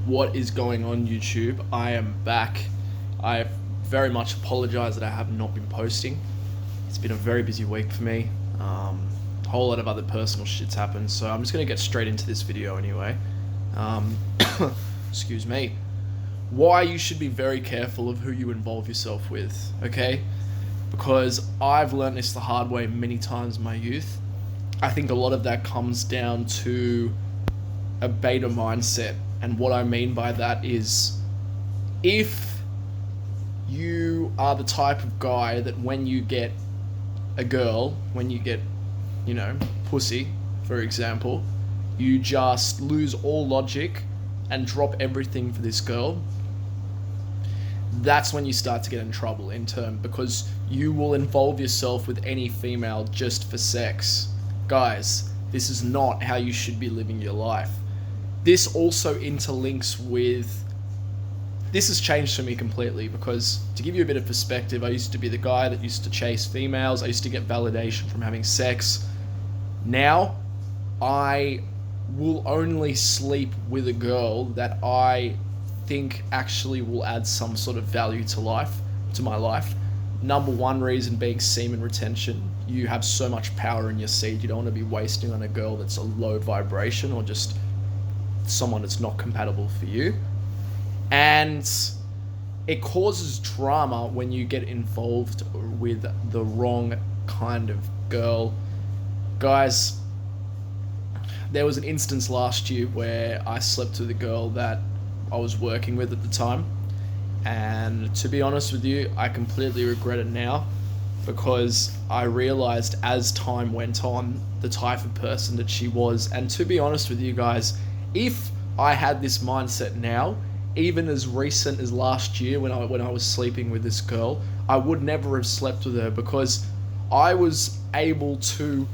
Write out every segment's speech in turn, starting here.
What is going on, YouTube? I am back. I very much apologize that I have not been posting. It's been a very busy week for me. A whole lot of other personal shit's happened, so I'm just going to get straight into this video anyway. Excuse me. Why you should be very careful of who you involve yourself with, okay? Because I've learned this the hard way many times in my youth. I think a lot of that comes down to a beta mindset. And what I mean by that is, if you are the type of guy that when you get a girl, when you get, pussy, for example, you just lose all logic and drop everything for this girl, that's when you start to get in trouble because you will involve yourself with any female just for sex. Guys, this is not how you should be living your life. This also interlinks with... This has changed for me completely because, to give you a bit of perspective, I used to be the guy that used to chase females. I used to get validation from having sex. Now, I will only sleep with a girl that I think actually will add some sort of value to my life. Number one reason being semen retention. You have so much power in your seed. You don't want to be wasting on a girl that's a low vibration or just someone that's not compatible for you. And it causes drama when you get involved with the wrong kind of girl. Guys, there was an instance last year where I slept with a girl that I was working with at the time. And to be honest with you, I completely regret it now because I realized as time went on the type of person that she was. And to be honest with you guys, if I had this mindset now, even as recent as last year when I was sleeping with this girl, I would never have slept with her because I was able to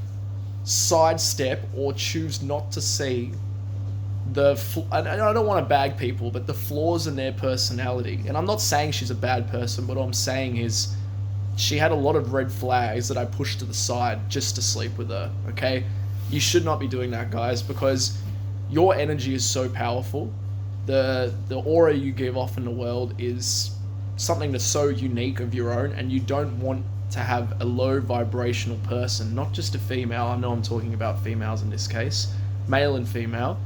sidestep or choose not to see and I don't want to bag people, but the flaws in their personality. And I'm not saying she's a bad person, but what I'm saying is she had a lot of red flags that I pushed to the side just to sleep with her, okay? You should not be doing that, guys, because your energy is so powerful. The aura you give off in the world is something that's so unique of your own, and you don't want to have a low vibrational person, not just a female. I know I'm talking about females in this case, male and female.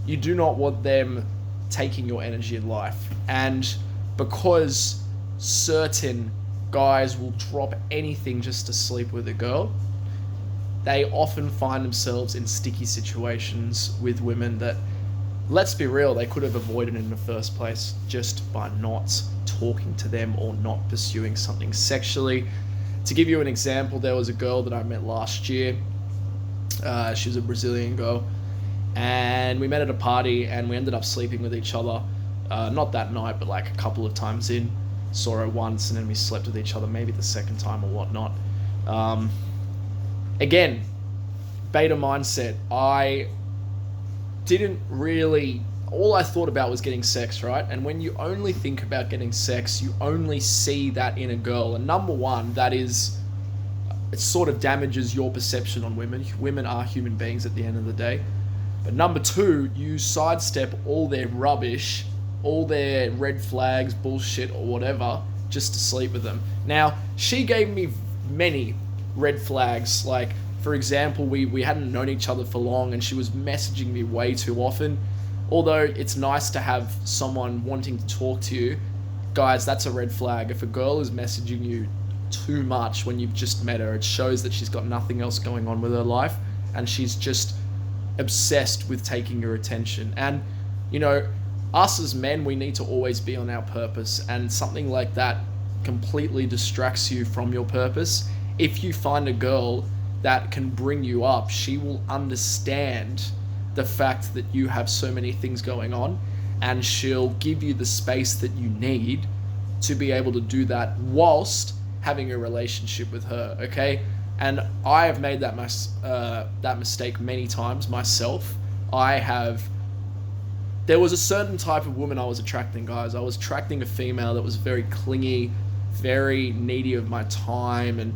You do not want them taking your energy in life. And because certain guys will drop anything just to sleep with a girl, they often find themselves in sticky situations with women that, let's be real, they could have avoided in the first place just by not talking to them or not pursuing something sexually. To give you an example, there was a girl that I met last year. She was a Brazilian girl. And we met at a party and we ended up sleeping with each other. Not that night, but like a couple of times in. Saw her once and then we slept with each other, maybe the second time or whatnot. Again, beta mindset. I didn't really... All I thought about was getting sex, right? And when you only think about getting sex, you only see that in a girl. And number one, that is... It sort of damages your perception on women. Women are human beings at the end of the day. But number two, you sidestep all their rubbish, all their red flags, bullshit, or whatever, just to sleep with them. Now, she gave me many red flags. Like, for example, we hadn't known each other for long and she was messaging me way too often. Although it's nice to have someone wanting to talk to you, guys, that's a red flag. If a girl is messaging you too much when you've just met her, it shows that she's got nothing else going on with her life and she's just obsessed with taking your attention. And us as men, we need to always be on our purpose, and something like that completely distracts you from your purpose. If you find a girl that can bring you up, she will understand the fact that you have so many things going on, and she'll give you the space that you need to be able to do that whilst having a relationship with her, okay? And I have made that mistake many times myself. There was a certain type of woman I was attracting, guys. I was attracting a female that was very clingy, very needy of my time, and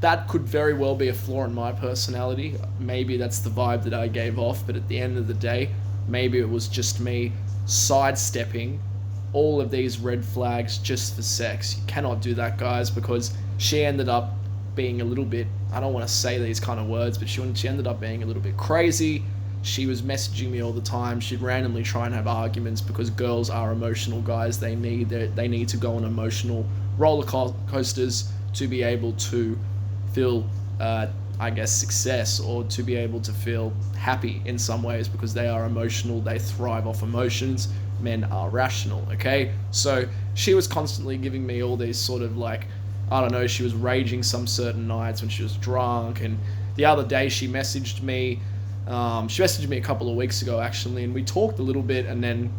that could very well be a flaw in my personality. Maybe that's the vibe that I gave off, but at the end of the day, maybe it was just me sidestepping all of these red flags just for sex. You cannot do that, guys, because she ended up being a little bit, I don't want to say these kind of words, but she ended up being a little bit crazy. She was messaging me all the time. She'd randomly try and have arguments because girls are emotional, guys. They need to go on emotional roller coasters to be able to feel, I guess, success, or to be able to feel happy in some ways, because they are emotional. They thrive off emotions. Men are rational, okay? So she was constantly giving me all these sort of like, I don't know, she was raging some certain nights when she was drunk. And the other day she messaged me. She messaged me a couple of weeks ago, actually, and we talked a little bit. And then,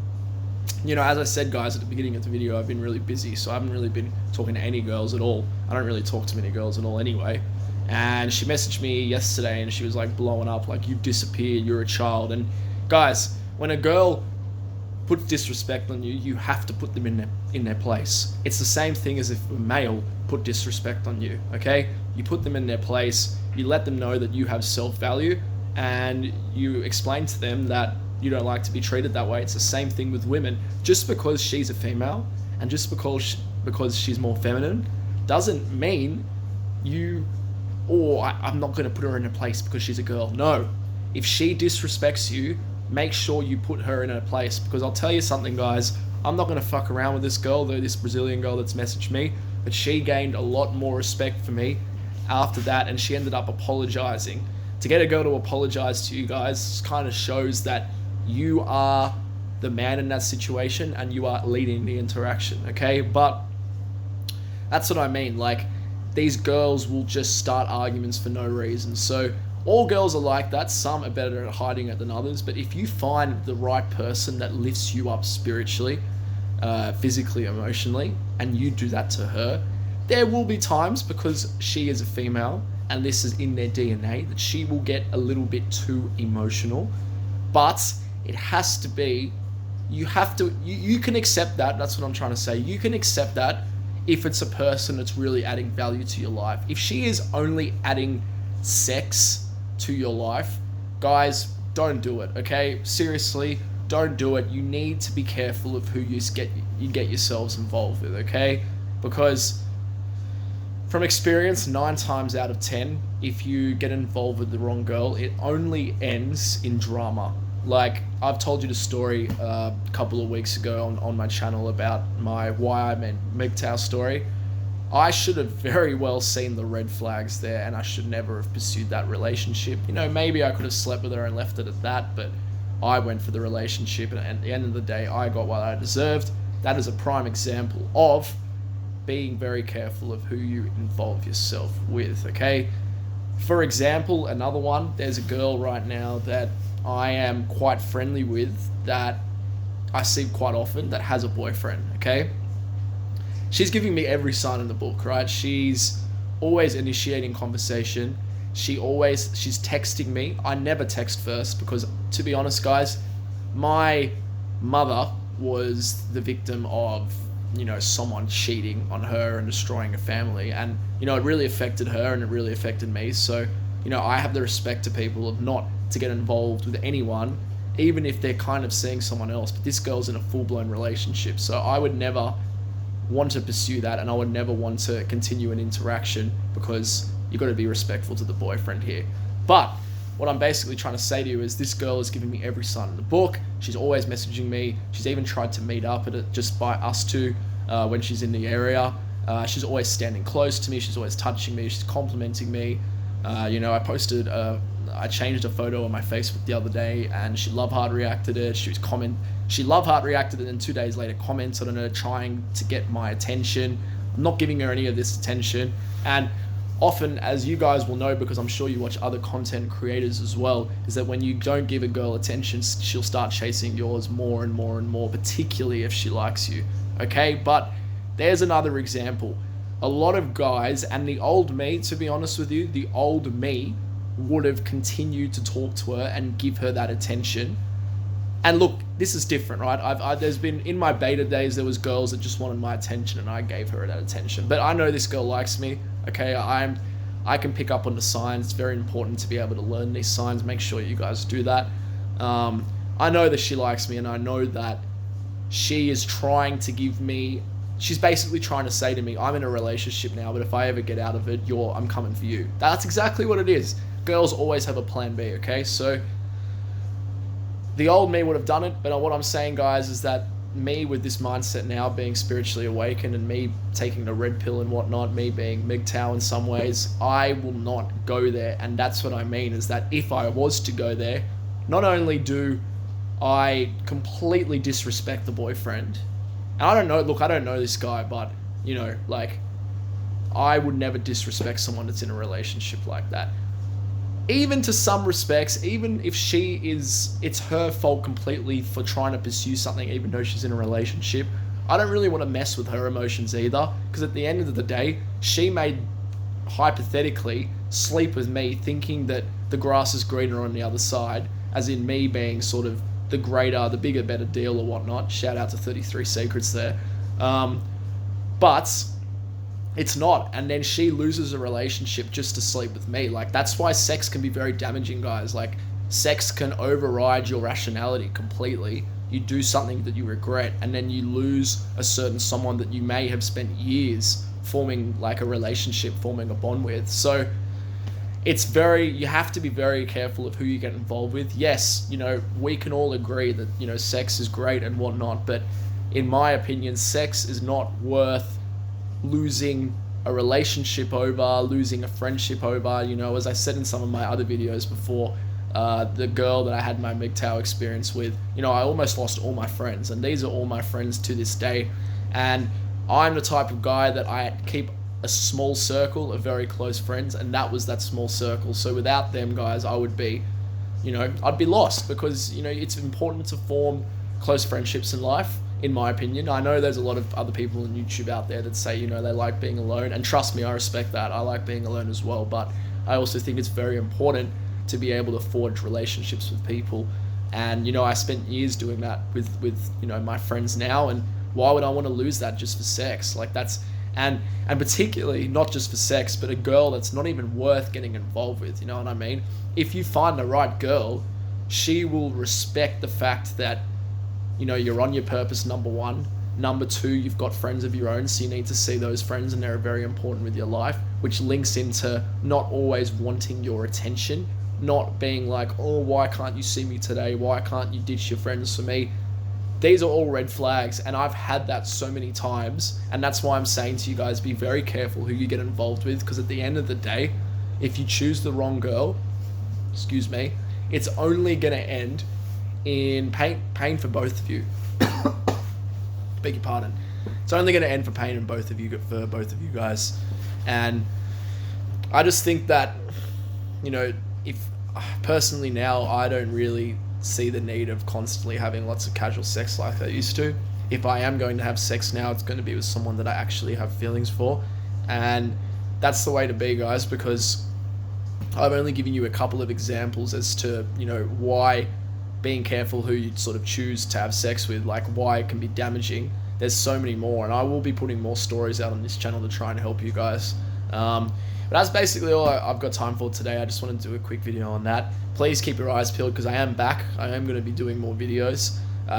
you know, as I said, guys, at the beginning of the video, I've been really busy, so I haven't really been talking to any girls at all. I don't really talk to many girls at all anyway. And she messaged me yesterday, and she was like blowing up, like, you've disappeared, you're a child. And guys, when a girl puts disrespect on you, you have to put them in their place. It's the same thing as if a male put disrespect on you, okay? You put them in their place, you let them know that you have self-value, and you explain to them that you don't like to be treated that way. It's the same thing with women. Just because she's a female, and just because she's more feminine, doesn't mean I'm not going to put her in a place because she's a girl. No. If she disrespects you, make sure you put her in her place. Because I'll tell you something, guys, I'm not going to fuck around with this girl, though, this Brazilian girl that's messaged me, but she gained a lot more respect for me after that, and she ended up apologizing. To get a girl to apologize to you guys kind of shows that you are the man in that situation and you are leading the interaction, okay? But that's what I mean. Like, these girls will just start arguments for no reason. So all girls are like that. Some are better at hiding it than others. But if you find the right person that lifts you up spiritually, physically, emotionally, and you do that to her, there will be times, because she is a female and this is in their DNA, that she will get a little bit too emotional. But it has to be, you can accept that. That's what I'm trying to say. You can accept that if it's a person that's really adding value to your life. If she is only adding sex to your life, guys, don't do it, okay? Seriously, don't do it. You need to be careful of who you get yourselves involved with, okay? Because from experience, 9 times out of 10, if you get involved with the wrong girl, it only ends in drama. Like, I've told you the story a couple of weeks ago on my channel about my why I met MGTOW story. I should have very well seen the red flags there, and I should never have pursued that relationship. You know, maybe I could have slept with her and left it at that, but I went for the relationship, and at the end of the day, I got what I deserved. That is a prime example of being very careful of who you involve yourself with, okay? For example, another one, there's a girl right now that I am quite friendly with, that I see quite often, that has a boyfriend, okay? She's giving me every sign in the book, right? She's always initiating conversation. She's texting me. I never text first because, to be honest, guys, my mother was the victim of, you know, someone cheating on her and destroying a family. And, you know, it really affected her and it really affected me. So, you know, I have the respect to people of not to get involved with anyone, even if they're kind of seeing someone else. But this girl's in a full-blown relationship. So I would never want to pursue that, and I would never want to continue an interaction, because you've got to be respectful to the boyfriend here. But what I'm basically trying to say to you is this girl is giving me every sign in the book. She's always messaging me. She's even tried to meet up at it just by us two when she's in the area. She's always standing close to me. She's always touching me. She's complimenting me. You know, I changed a photo on my Facebook the other day, and she love heart reacted it. She love heart reacted it, and 2 days later commented on it, trying to get my attention. I'm not giving her any of this attention. And often, as you guys will know, because I'm sure you watch other content creators as well, is that when you don't give a girl attention, she'll start chasing yours more and more and more, particularly if she likes you, okay? But there's another example. A lot of guys, and the old me, to be honest with you, the old me would have continued to talk to her and give her that attention. And look, this is different, right? There's been, in my beta days, there was girls that just wanted my attention, and I gave her that attention. But I know this girl likes me, okay? I can pick up on the signs. It's very important to be able to learn these signs. Make sure you guys do that. I know that she likes me, and I know that she is trying to give me, she's basically trying to say to me, I'm in a relationship now, but if I ever get out of it, I'm coming for you. That's exactly what it is. Girls always have a plan B, okay? So the old me would have done it, but what I'm saying, guys, is that me with this mindset now, being spiritually awakened, and me taking the red pill and whatnot, me being MGTOW in some ways, I will not go there. And that's what I mean, is that if I was to go there, not only do I completely disrespect the boyfriend, and I don't know this guy, but, you know, like, I would never disrespect someone that's in a relationship like that. Even to some respects, even if it's her fault completely for trying to pursue something even though she's in a relationship, I don't really want to mess with her emotions either, because at the end of the day, she may hypothetically sleep with me thinking that the grass is greener on the other side, as in me being sort of the bigger, better deal or whatnot. Shout out to 33 Secrets there. But it's not, and then she loses a relationship just to sleep with me. Like, that's why sex can be very damaging, guys. Like, sex can override your rationality completely. You do something that you regret, and then you lose a certain someone that you may have spent years forming like a relationship, forming a bond with. So you have to be very careful of who you get involved with. Yes, you know, we can all agree that, you know, sex is great and whatnot, but in my opinion, sex is not worth losing a relationship over, losing a friendship over. You know, as I said in some of my other videos before, the girl that I had my MGTOW experience with, you know, I almost lost all my friends, and these are all my friends to this day. And I'm the type of guy that I keep a small circle of very close friends, and that was that small circle. So without them, guys, I would be, you know, I'd be lost, because, you know, it's important to form close friendships in life, in my opinion. I know there's a lot of other people on YouTube out there that say, you know, they like being alone, and trust me, I respect that. I like being alone as well, but I also think it's very important to be able to forge relationships with people. And, you know, I spent years doing that with you know, my friends now, and why would I want to lose that just for sex? Like, that's, and particularly not just for sex, but a girl that's not even worth getting involved with, you know what I mean? If you find the right girl, she will respect the fact that, you know, you're on your purpose, number one. Number two, you've got friends of your own, so you need to see those friends, and they're very important with your life, which links into not always wanting your attention, not being like, oh, why can't you see me today? Why can't you ditch your friends for me? These are all red flags, and I've had that so many times, and that's why I'm saying to you guys, be very careful who you get involved with, because at the end of the day, if you choose the wrong girl, it's only going to end in pain for both of you. Beg your pardon. It's only going to end for pain for both of you guys. And I just think that, you know, if personally now, I don't really see the need of constantly having lots of casual sex like I used to. If I am going to have sex now, it's going to be with someone that I actually have feelings for, and that's the way to be, guys, because I've only given you a couple of examples as to, you know, why being careful who you sort of choose to have sex with, like why it can be damaging. There's so many more, and I will be putting more stories out on this channel to try and help you guys. But that's basically all I've got time for today. I just wanted to do a quick video on that. Please keep your eyes peeled, because I am back. I am going to be doing more videos.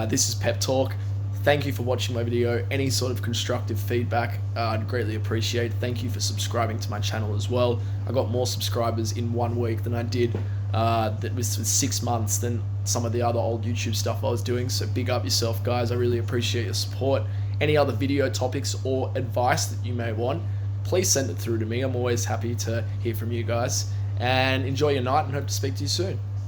This is Pep Talk. Thank you for watching my video. Any sort of constructive feedback, I'd greatly appreciate. Thank you for subscribing to my channel as well. I got more subscribers in 1 week than I did that was 6 months than some of the other old YouTube stuff I was doing. So big up yourself, guys. I really appreciate your support. Any other video topics or advice that you may want, please send it through to me. I'm always happy to hear from you guys. And enjoy your night, and hope to speak to you soon.